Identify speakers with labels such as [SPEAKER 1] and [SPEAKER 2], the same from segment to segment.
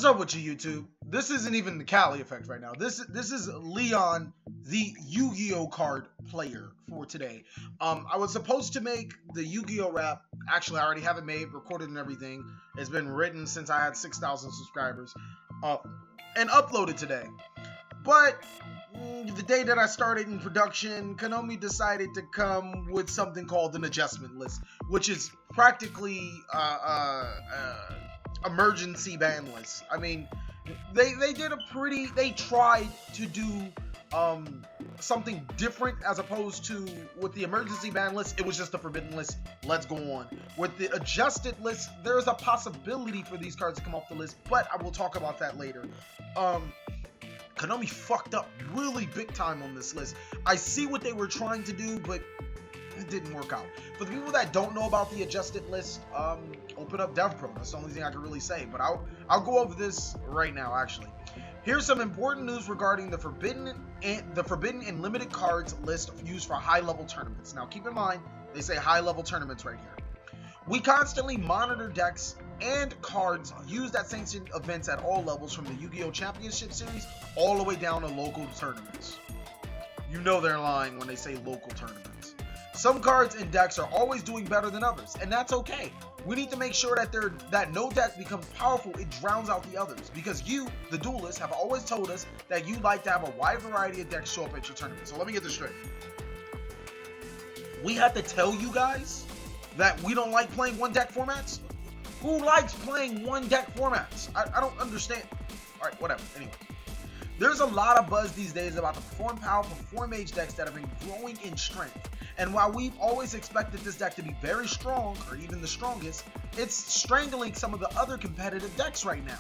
[SPEAKER 1] What's up with you, YouTube? This isn't even the Cali effect right now. This is Leon, the Yu-Gi-Oh card player for today. I was supposed to make the Yu-Gi-Oh rap. Actually, I already have it made, recorded, and everything. It's been written since I had 6,000 subscribers, and uploaded today. But the day that I started in production, Konami decided to come with something called an adjustment list, which is practically emergency ban list. I mean, they tried to do something different as opposed to with the emergency ban list. It was just a forbidden list. Let's go on with the adjusted list. There's a possibility for these cards to come off the list, but I will talk about that later. Konami fucked up really big time on this list. I see what they were trying to do, but it didn't work out. For the people that don't know about the adjusted list, open up DevPro. That's the only thing I can really say. But I'll go over this right now. Actually, here's some important news regarding the forbidden and limited cards list used for high-level tournaments. Now, keep in mind they say high-level tournaments right here. We constantly monitor decks and cards used at sanctioned events at all levels, from the Yu-Gi-Oh! Championship Series all the way down to local tournaments. You know they're lying when they say local tournaments. Some cards and decks are always doing better than others, and that's okay. We need to make sure that no deck becomes powerful, it drowns out the others, because you, the duelists, have always told us that you like to have a wide variety of decks show up at your tournament. So let me get this straight. We have to tell you guys that we don't like playing one deck formats? Who likes playing one deck formats? I don't understand. Alright, whatever. Anyway. There's a lot of buzz these days about the Perform Power, Perform Mage decks that have been growing in strength. And while we've always expected this deck to be very strong, or even the strongest, it's strangling some of the other competitive decks right now.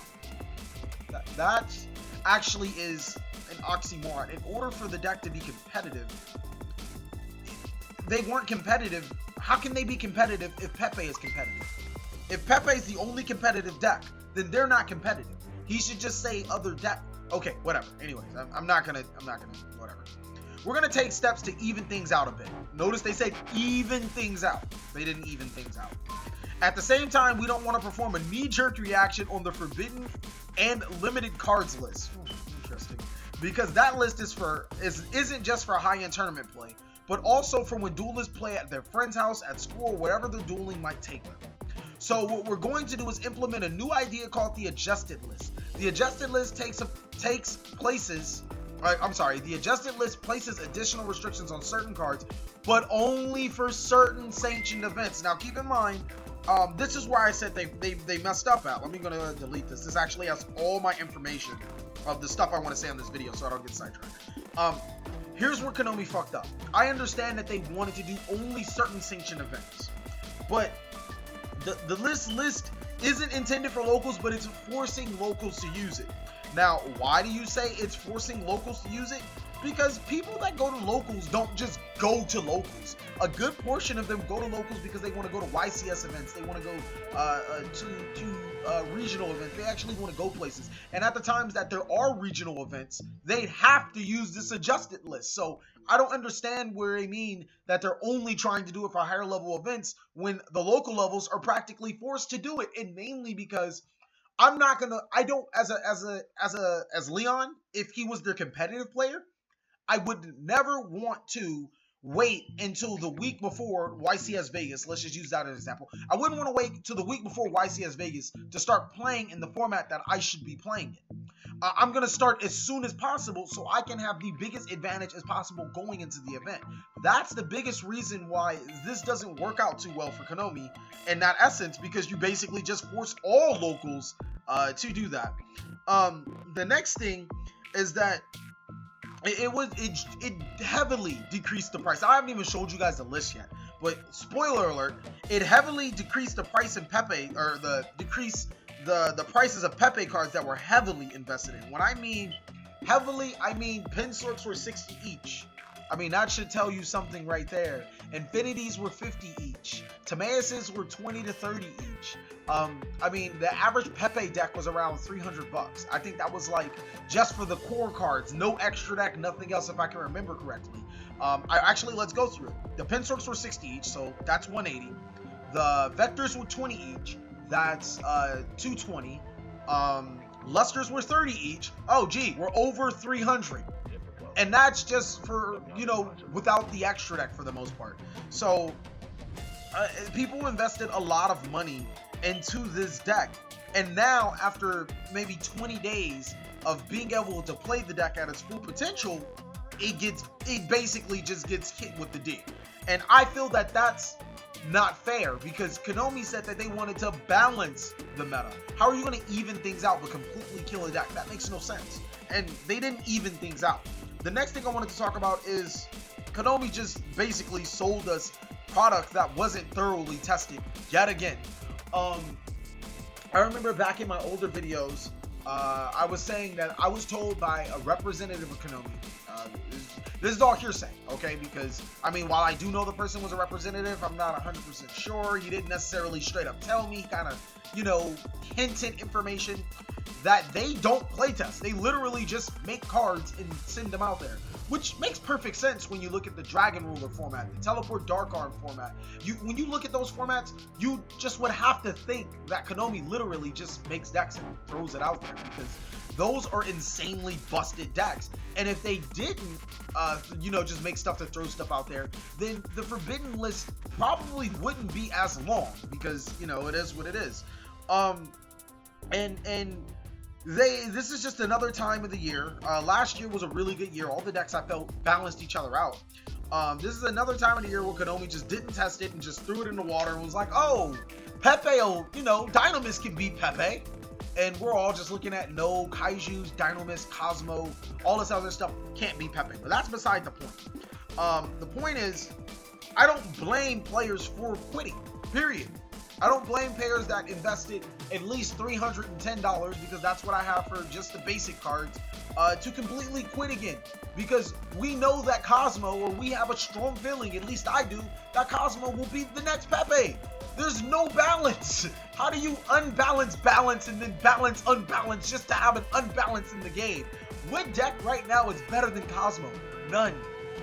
[SPEAKER 1] That actually is an oxymoron. In order for the deck to be competitive, they weren't competitive. How can they be competitive if Pepe is competitive? If Pepe is the only competitive deck, then they're not competitive. He should just say other deck. Okay, whatever. Anyways, I'm not gonna, whatever. We're gonna take steps to even things out a bit. Notice they said even things out. They didn't even things out. At the same time, we don't want to perform a knee-jerk reaction on the forbidden and limited cards list. Interesting. Because that list isn't just for high-end tournament play, but also for when duelists play at their friend's house, at school, wherever the dueling might take them. So what we're going to do is implement a new idea called the adjusted list. The adjusted list places additional restrictions on certain cards, but only for certain sanctioned events. Now keep in mind, this is where I said they messed up at. Let me go to delete this. This actually has all my information of the stuff I want to say on this video, so I don't get sidetracked. Here's where Konami fucked up. I understand that they wanted to do only certain sanctioned events, but the list isn't intended for locals, but it's forcing locals to use it. Now, why do you say it's forcing locals to use it? Because people that go to locals don't just go to locals. A good portion of them go to locals because they want to go to YCS events. They want to go to regional events. They actually want to go places. And at the times that there are regional events, they'd have to use this adjusted list. So I don't understand where they mean that they're only trying to do it for higher level events when the local levels are practically forced to do it. And mainly because as Leon, if he was their competitive player, I would never want to wait until the week before YCS Vegas. Let's just use that as an example. I wouldn't want to wait till the week before YCS Vegas to start playing in the format that I should be playing in. I'm going to start as soon as possible so I can have the biggest advantage as possible going into the event. That's the biggest reason why this doesn't work out too well for Konami in that essence, because you basically just force all locals to do that. The next thing is that it heavily decreased the price. I haven't even showed you guys the list yet, but spoiler alert, it heavily decreased the price in Pepe, or the prices of Pepe cards that were heavily invested in. When I mean heavily, I mean Pinsorks were 60 each. I mean, that should tell you something right there. Infinities were 50 each. Timeuses were 20 to 30 each. I mean, the average Pepe deck was around 300 bucks. I think that was like just for the core cards, no extra deck, nothing else, if I can remember correctly. Let's go through it. The Pinsorks were 60 each, so that's 180. The Vectors were 20 each. That's 220. Lusters were 30 each. Oh, gee, we're over 300. And that's just for, you know, without the extra deck for the most part. So, people invested a lot of money into this deck. And now, after maybe 20 days of being able to play the deck at its full potential, it basically just gets hit with the D. And I feel that that's not fair, because Konami said that they wanted to balance the meta. How are you going to even things out but completely kill a deck? That makes no sense. And they didn't even things out. The next thing I wanted to talk about is Konami just basically sold us product that wasn't thoroughly tested yet again. I remember back in my older videos, I was saying that I was told by a representative of Konami, this is all hearsay, okay? Because, I mean, while I do know the person was a representative, I'm not 100% sure. He didn't necessarily straight up tell me, kind of, you know, hinted information that they don't playtest. They literally just make cards and send them out there, which makes perfect sense when you look at the Dragon Ruler format, the Teleport Dark Arm format. When you look at those formats, you just would have to think that Konami literally just makes decks and throws it out there, because those are insanely busted decks. And if they didn't, you know, just make stuff to throw stuff out there, then the Forbidden list probably wouldn't be as long, because, you know, it is what it is. This is just another time of the year. Last year was a really good year. All the decks I felt balanced each other out. This is another time of the year where Konami just didn't test it and just threw it in the water and was like, oh, Pepe, you know, Dynamis can beat Pepe. And we're all just looking at no, Kaijus, Dynamis, Cosmo, all this other stuff can't beat Pepe. But that's beside the point. The point is, I don't blame players for quitting, period. I don't blame players that invested at least $310, because that's what I have for just the basic cards, to completely quit again. Because we know that Cosmo, or we have a strong feeling, at least I do, that Cosmo will be the next Pepe. There's no balance. How do you unbalance balance and then balance unbalance just to have an unbalance in the game? What deck right now is better than Cosmo? None.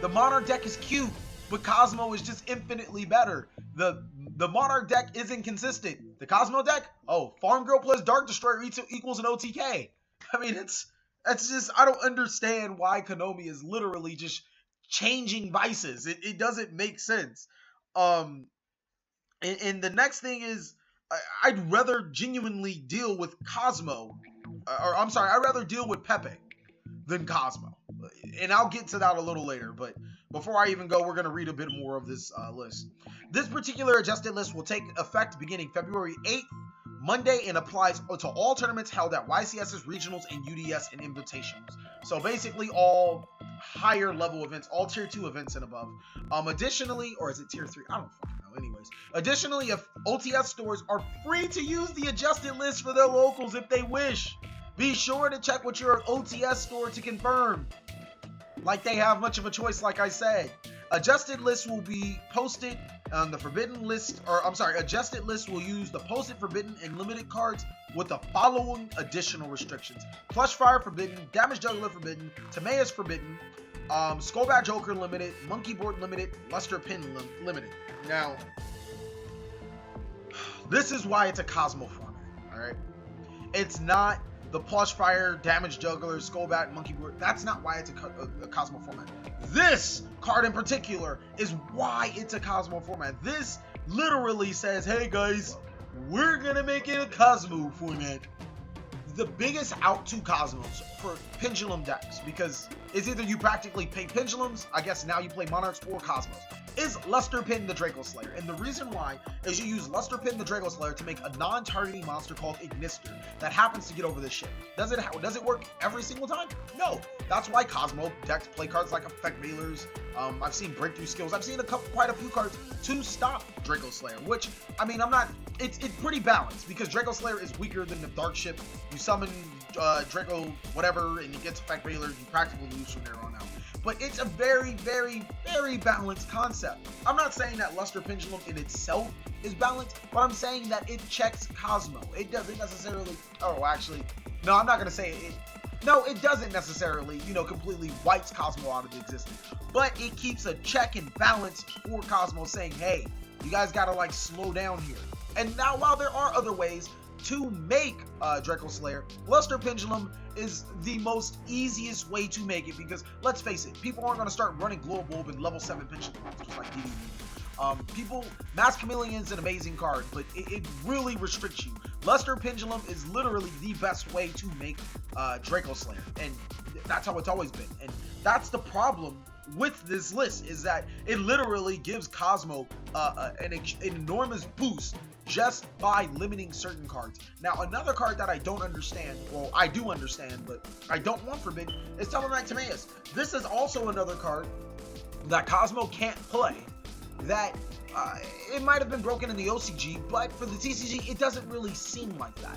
[SPEAKER 1] The Monarch deck is cute, but Cosmo is just infinitely better. The Monarch deck isn't consistent. The Cosmo deck, oh, Farm Girl plus Dark Destroyer equals an OTK. I mean, it's just, I don't understand why Konami is literally just changing vices. It doesn't make sense. And the next thing is, I'd rather genuinely deal with Cosmo, or I'm sorry, I'd rather deal with Pepe than Cosmo. And I'll get to that a little later, but before I even go, we're going to read a bit more of this list. This particular adjusted list will take effect beginning February 8th, Monday, and applies to all tournaments held at YCS's regionals and UDS and invitationals. So basically all higher level events, all tier 2 events and above. Additionally, or is it tier 3? I don't fucking know. Anyways, additionally, if OTS stores are free to use the adjusted list for their locals if they wish. Be sure to check with your OTS store to confirm. Like they have much of a choice, like I said. Adjusted lists will be posted on the Forbidden list, or I'm sorry, adjusted lists will use the posted Forbidden and limited cards with the following additional restrictions: Plush Fire Forbidden, Damage Juggler Forbidden, Timaeus Forbidden, Skullbat Joker Limited, Monkey Board Limited, Luster Pin Limited. Now, this is why it's a Cosmo format, alright? It's not the Plush Fire, Damage Juggler, Skullbat, Monkey Board. That's not why it's a Cosmo format. This card in particular is why it's a Cosmo format. This literally says, hey guys, we're gonna make it a Cosmo format. The biggest out to Cosmos for Pendulum decks, because it's either you practically play Pendulums, I guess now you play Monarchs, or Cosmos, is Luster Pin the Draco Slayer. And the reason why is you use Luster Pin the Draco Slayer to make a non-targeting monster called Ignister that happens to get over this shit. Does it work every single time? No. That's why Cosmo decks play cards like Effect Veilers. I've seen Breakthrough Skills. I've seen quite a few cards to stop Draco Slayer, which, I mean, it's pretty balanced, because Draco Slayer is weaker than the Dark Ship. You summon Draco whatever and you get Effect Veiler, you practically lose from there on out. But it's a very, very, very balanced concept. I'm not saying that Luster Pendulum in itself is balanced, but I'm saying that it checks Cosmo. It doesn't necessarily, oh, actually, no, I'm not going to say it. No, it doesn't necessarily, you know, completely wipes Cosmo out of existence. But it keeps a check and balance for Cosmo, saying, hey, you guys got to, like, slow down here. And now, while there are other ways, to make Draco Slayer, Luster Pendulum is the most easiest way to make it, because let's face it, people aren't going to start running Glow Bulb and level 7 Pendulum just like DD. Mask Chameleon is an amazing card, but it really restricts you. Luster Pendulum is literally the best way to make Draco Slayer, and that's how it's always been. And that's the problem with this list, is that it literally gives Cosmo an enormous boost just by limiting certain cards. Now, another card that I don't understand, well, I do understand, but I don't want forbidden, is Tellarknight Timaeus. This is also another card that Cosmo can't play, that it might have been broken in the OCG, but for the TCG, it doesn't really seem like that.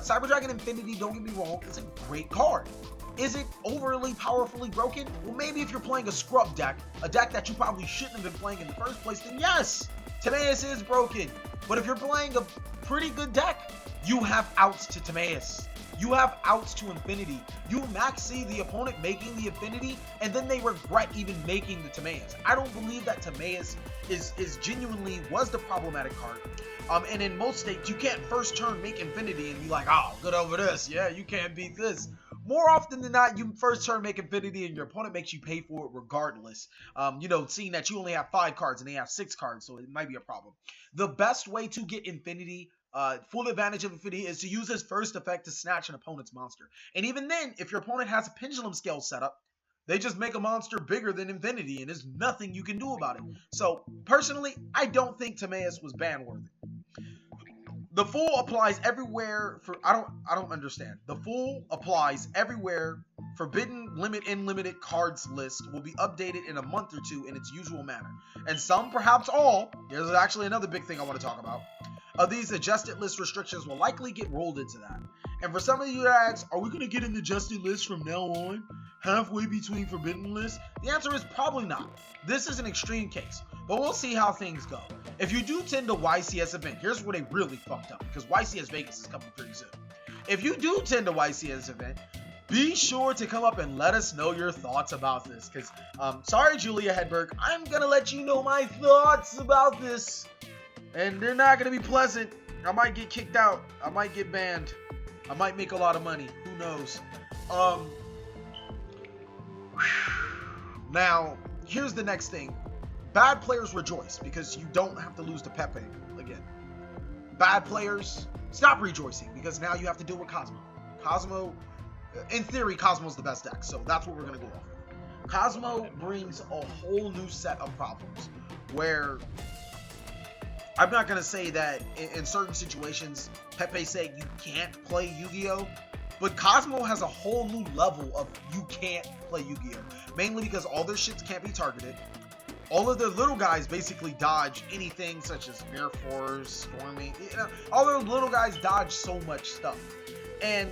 [SPEAKER 1] Cyber Dragon Infinity, don't get me wrong, it's a great card. Is it overly powerfully broken? Well, maybe if you're playing a scrub deck, a deck that you probably shouldn't have been playing in the first place, then yes, Timaeus is broken. But if you're playing a pretty good deck, you have outs to Timaeus. You have outs to Infinity. You max see the opponent making the Infinity, and then they regret even making the Timaeus. I don't believe that Timaeus is genuinely was the problematic card. And in most states, you can't first turn make Infinity and be like, oh, good over this. Yeah, you can't beat this. More often than not, you first turn make Infinity and your opponent makes you pay for it regardless. Seeing that you only have 5 cards and they have 6 cards, so it might be a problem. The best way to get Infinity, full advantage of Infinity, is to use his first effect to snatch an opponent's monster. And even then, if your opponent has a Pendulum Scale set up, they just make a monster bigger than Infinity, and there's nothing you can do about it. So, personally, I don't think Timaeus was ban-worthy. The full applies everywhere for, I don't understand. The full applies everywhere. Forbidden Limit Unlimited cards list will be updated in a month or two in its usual manner. And some, perhaps all, there's actually another big thing I want to talk about, of these adjusted list restrictions will likely get rolled into that. And for some of you that ask, are we going to get an adjusted list from now on, halfway between forbidden lists? The answer is probably not. This is an extreme case, but we'll see how things go. If you do tend to YCS event, here's where they really fucked up, because YCS Vegas is coming pretty soon. If you do tend to YCS event, be sure to come up and let us know your thoughts about this, because, sorry Julia Hedberg, I'm going to let you know my thoughts about this, and they're not going to be pleasant. I might get kicked out. I might get banned. I might make a lot of money. Who knows? Now, here's the next thing. Bad players rejoice because you don't have to lose to Pepe again. Bad players, stop rejoicing because now you have to deal with Cosmo. Cosmo, in theory, Cosmo's the best deck, so that's what we're going to go off of. Cosmo brings a whole new set of problems where I'm not going to say that in certain situations, Pepe said you can't play Yu-Gi-Oh! But Cosmo has a whole new level of you can't play Yu-Gi-Oh! Mainly because all their shits can't be targeted. All of their little guys basically dodge anything such as Air Force, Storming. All their little guys dodge so much stuff. And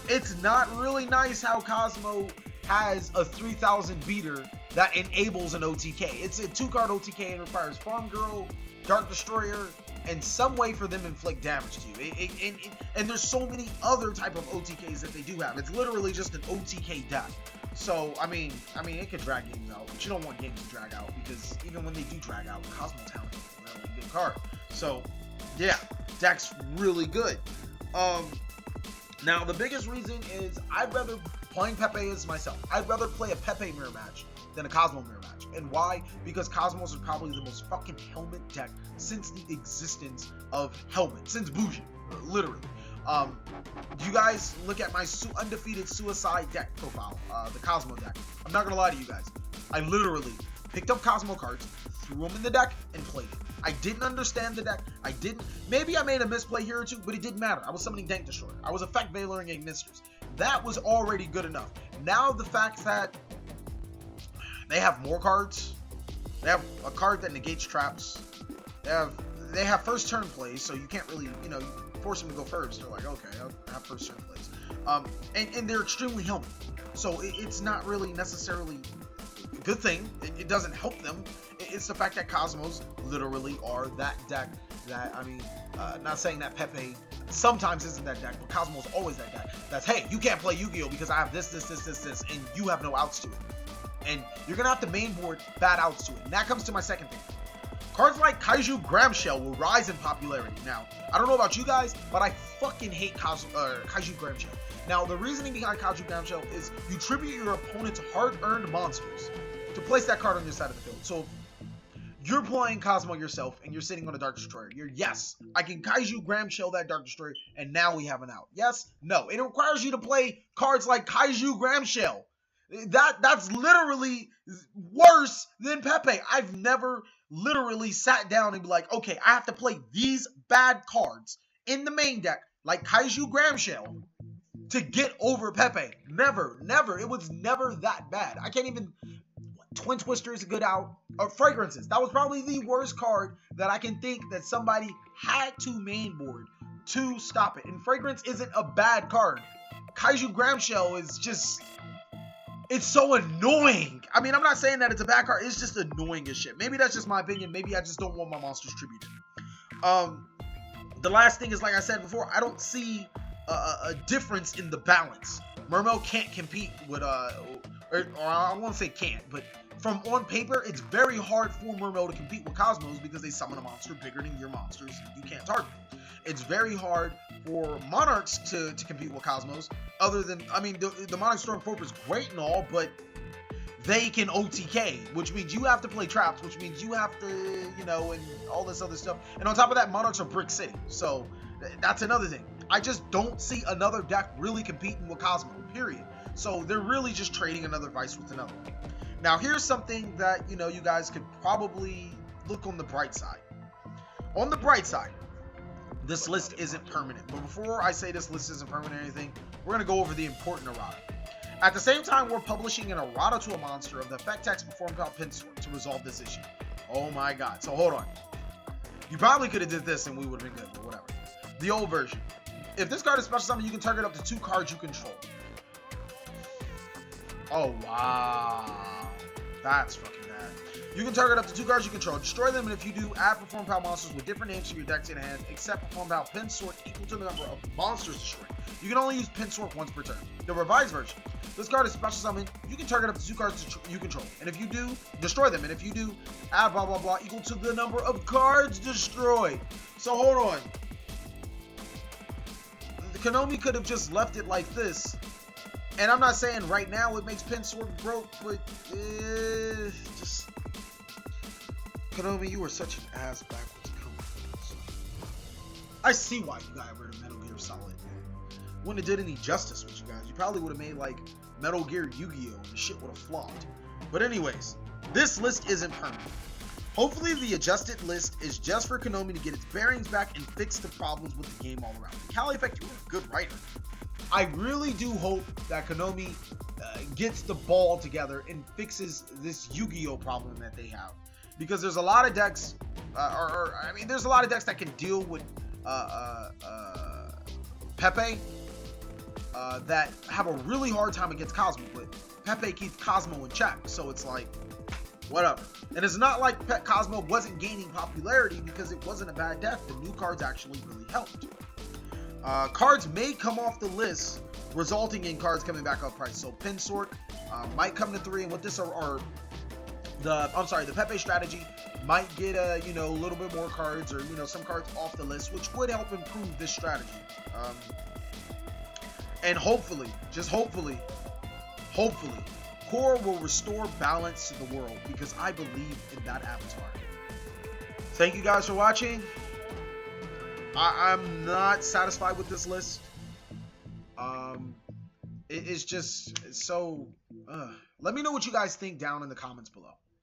[SPEAKER 1] it's not really nice how Cosmo has a 3000 beater that enables an OTK. It's a 2-card OTK and requires Farm Girl, Dark Destroyer, and some way for them to inflict damage to you. And there's so many other type of OTKs that they do have. It's literally just an OTK deck. So, I mean, it could drag games out, but you don't want games to drag out, because even when they do drag out, Cosmo Talent is a really good card. So, yeah, deck's really good. Now, the biggest reason is I'd rather, playing Pepe as myself, I'd rather play a Pepe mirror match than a Cosmo mirror match. And why? Because Cosmos is probably the most fucking helmet deck since the existence of helmet, since Bougie, literally. You guys look at my undefeated suicide deck profile, the Cosmo deck. I'm not gonna lie to you guys. I literally picked up Cosmo cards, threw them in the deck, and played it. I didn't understand the deck. Maybe I made a misplay here or two, but it didn't matter. I was summoning Dank Destroyer. I was effect veiling Ignisters. That was already good enough. Now the fact that they have more cards, they have a card that negates traps, they have first turn plays, so you can't really, you force them to go first. They're like, okay, I'll have first turn plays. And they're extremely helmet. So it's not really necessarily a good thing. It doesn't help them. It's the fact that Cosmos literally are that deck that, not saying that Pepe sometimes isn't that deck, but Cosmo's always that deck. That's, hey, you can't play Yu-Gi-Oh! Because I have this, and you have no outs to it. And you're going to have to mainboard bad outs to it. And that comes to my second thing. Cards like Kaiju Gramshell will rise in popularity. Now, I don't know about you guys, but I fucking hate Kaiju Gramshell. Now, the reasoning behind Kaiju Gramshell is you tribute your opponent's hard-earned monsters to place that card on your side of the field. So, you're playing Cosmo yourself, and you're sitting on a Dark Destroyer. Yes, I can Kaiju Gramshell that Dark Destroyer, and now we have an out. Yes? No. It requires you to play cards like Kaiju Gramshell. That's literally worse than Pepe. I've never literally sat down and be like, okay, I have to play these bad cards in the main deck, like Kaiju Gramshell, to get over Pepe. Never. It was never that bad. I can't even... Twin Twister is a good out. Fragrances. That was probably the worst card that I can think that somebody had to mainboard to stop it. And Fragrance isn't a bad card. Kaiju Gramshell is just... It's so annoying. I mean, I'm not saying that it's a bad card. It's just annoying as shit. Maybe that's just my opinion. Maybe I just don't want my monsters tributed. The last thing is, like I said before, I don't see a difference in the balance. Mermail can't compete with, or I won't say can't, but from on paper, it's very hard for Mermail to compete with Cosmos because they summon a monster bigger than your monsters and you can't target them. It's very hard for Monarchs to compete with Cosmos, other than, I mean, the Monarch Stormcorp is great and all, but they can OTK, which means you have to play traps, which means you have to, you know, and all this other stuff. And on top of that, Monarchs are Brick City, so that's another thing. I just don't see another deck really competing with Cosmo, period. So they're really just trading another Vice with another. Now, here's something that, you know, you guys could probably look on the bright side. On the bright side, this list isn't permanent. But before I say this list isn't permanent or anything, we're going to go over the important errata. At the same time, we're publishing an errata to a monster of the effect text performed without Pinsword to resolve this issue. Oh my god. So hold on. You probably could have did this and we would have been good, but whatever. The old version. If this card is special summon, you can target up to 2 cards you control. Oh, wow. That's fucking bad. You can target up to 2 cards you control, destroy them, and if you do, add Perform Power monsters with different names to your deck to your hand, except Perform Power Pin Sort equal to the number of monsters destroyed. You can only use Pin Sort once per turn. The revised version. This card is special summon. You can target up to 2 cards you control, and if you do, destroy them, and if you do, add blah blah blah equal to the number of cards destroyed. So hold on. Konami could have just left it like this. And I'm not saying right now it makes Pin Sword broke, but just Konami, you were such an ass backwards company. I see why you got rid of Metal Gear Solid, man. Wouldn't have did any justice with you guys. You probably would have made like Metal Gear Yu-Gi-Oh! And the shit would have flopped. But anyways, this list isn't permanent. Hopefully the adjusted list is just for Konami to get its bearings back and fix the problems with the game all around. Cali Effect, you were a good writer. I really do hope that Konami gets the ball together and fixes this Yu-Gi-Oh problem that they have, because there's a lot of decks, I mean, there's a lot of decks that can deal with Pepe that have a really hard time against Cosmo, but Pepe keeps Cosmo in check, so it's like, whatever. And it's not like Cosmo wasn't gaining popularity because it wasn't a bad deck. The new cards actually really helped. Cards may come off the list, resulting in cards coming back up price. So Pin Sort might come to 3, and with this the Pepe strategy might get a little bit more cards, or some cards off the list, which would help improve this strategy. And hopefully, just hopefully, Core will restore balance to the world, because I believe in that avatar. Thank you guys for watching. I'm not satisfied with this list. It's just so... Let me know what you guys think down in the comments below.